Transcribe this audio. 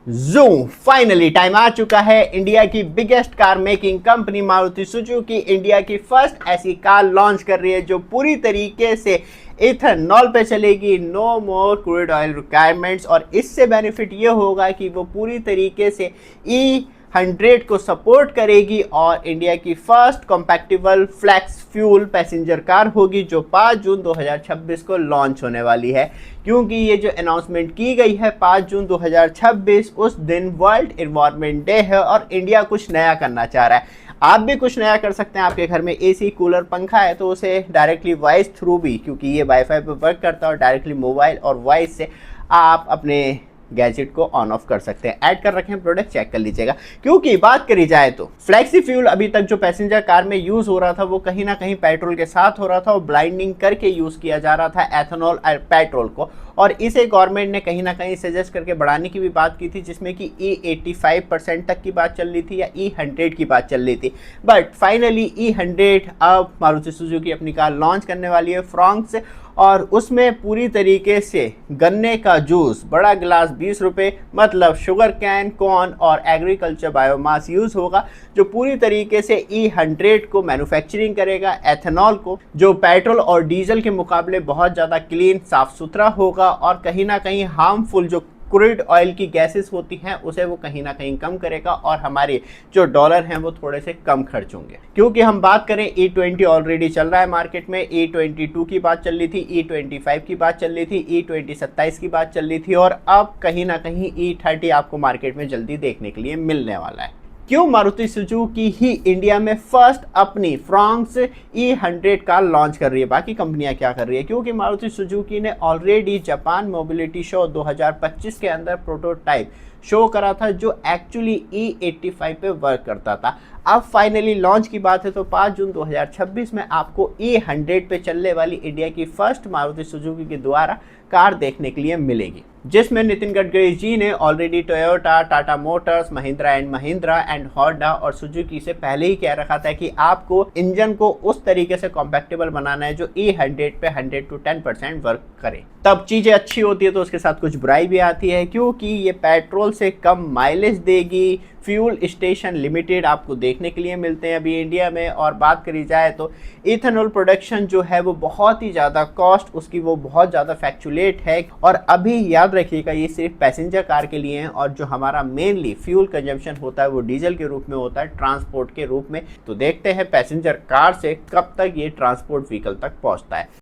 Zoom finally time आ चुका है। India की biggest car making company Maruti Suzuki India की फर्स्ट ऐसी कार लॉन्च कर रही है जो पूरी तरीके से इथेनॉल पे चलेगी। नो मोर क्रूड ऑयल रिक्वायरमेंट्स। और इससे बेनिफिट ये होगा कि वो पूरी तरीके से E100 को सपोर्ट करेगी और इंडिया की first compactable flex fuel passenger car होगी जो 5 जून 2026 को लॉन्च होने वाली है। क्योंकि ये जो अनाउंसमेंट की गई है 5 जून 2026, उस दिन वर्ल्ड एनवायरनमेंट डे है और इंडिया कुछ नया करना चाह रहा है। आप भी कुछ नया कर सकते हैं। आपके घर में एसी, कूलर, पंखा है तो उसे डायरेक्टली वॉइस थ्रू भी, क्योंकि ये वाईफाई पे वर्क करता है, और डायरेक्टली मोबाइल और वॉइस से आप अपने गैजेट को ऑन ऑफ कर सकते हैं। ऐड कर रखे हैं प्रोडक्ट, चेक कर लीजिएगा। क्योंकि बात करी जाए तो फ्लैक्सी फ्यूल अभी तक जो पैसेंजर कार में यूज हो रहा था वो कहीं ना कहीं पेट्रोल के साथ हो रहा था और ब्लाइंडिंग करके यूज किया जा रहा था एथेनॉल और पेट्रोल को। और इसे गवर्नमेंट ने कहीं ना कहीं सजेस्ट करके बढ़ाने की भी बात की थी, जिसमें कि E85% तक की बात चल रही थी या E100 की बात चल रही थी। बट फाइनली E100 अब मारुति सुजुकी अपनी कार लॉन्च करने वाली है फ्रॉन्क्स, और उसमें पूरी तरीके से गन्ने का जूस बड़ा गिलास 20 रुपये, मतलब शुगर कैन, कॉर्न और एग्रीकल्चर बायोमास यूज़ होगा, जो पूरी तरीके से E100 को मैन्युफैक्चरिंग करेगा। एथेनॉल को जो पेट्रोल और डीजल के मुकाबले बहुत ज़्यादा क्लीन, साफ़ सुथरा होगा और कहीं ना कहीं हार्मफुल जो क्रूड ऑयल की गैसेस होती हैं उसे वो कहीं ना कहीं कम करेगा और हमारे जो डॉलर हैं वो थोड़े से कम खर्च होंगे। क्योंकि हम बात करें E20 ऑलरेडी चल रहा है मार्केट में, E22 की बात चल रही थी, E25 की बात चल रही थी, E20 27 की बात चल रही थी, और अब कहीं ना कहीं E30 आपको मार्केट में जल्दी देखने के लिए मिलने वाला है। क्यों मारुति सुजुकी ही इंडिया में फर्स्ट अपनी फ्रॉन्क्स E100 कार लॉन्च कर रही है, बाकी कंपनियां क्या कर रही है? क्योंकि मारुति सुजुकी ने ऑलरेडी जापान मोबिलिटी शो 2025 के अंदर प्रोटोटाइप शो करा था जो एक्चुअली E85 पे वर्क करता था। अब फाइनली लॉन्च की बात है तो 5 जून 2026 में आपको E100 पे चलने वाली इंडिया की फर्स्ट मारुति सुजुकी के द्वारा कार देखने के लिए मिलेगी, जिसमें नितिन गडकरी जी ने already Toyota, Tata Motors, Mahindra and Honda और सुजुकी से पहले ही कह रखा था कि आपको इंजन को उस तरीके से कॉम्पैक्टेबल बनाना है जो E100 पे 100 to 10% वर्क करे। तब चीज़ें अच्छी होती है तो उसके साथ कुछ बुराई भी आती है, क्योंकि ये पेट्रोल से कम माइलेज देगी। फ्यूल स्टेशन लिमिटेड आपको देखने के लिए मिलते हैं अभी इंडिया में। और बात करी जाए तो इथेनॉल प्रोडक्शन जो है वो बहुत ही ज़्यादा कॉस्ट उसकी वो बहुत ज़्यादा फैक्चुलेट है। और अभी याद रखिएगा ये सिर्फ पैसेंजर कार के लिए हैं, और जो हमारा मेनली फ्यूल कंजम्पशन होता है वो डीजल के रूप में होता है, ट्रांसपोर्ट के रूप में। तो देखते हैं पैसेंजर कार से कब तक ये ट्रांसपोर्ट व्हीकल तक पहुँचता है।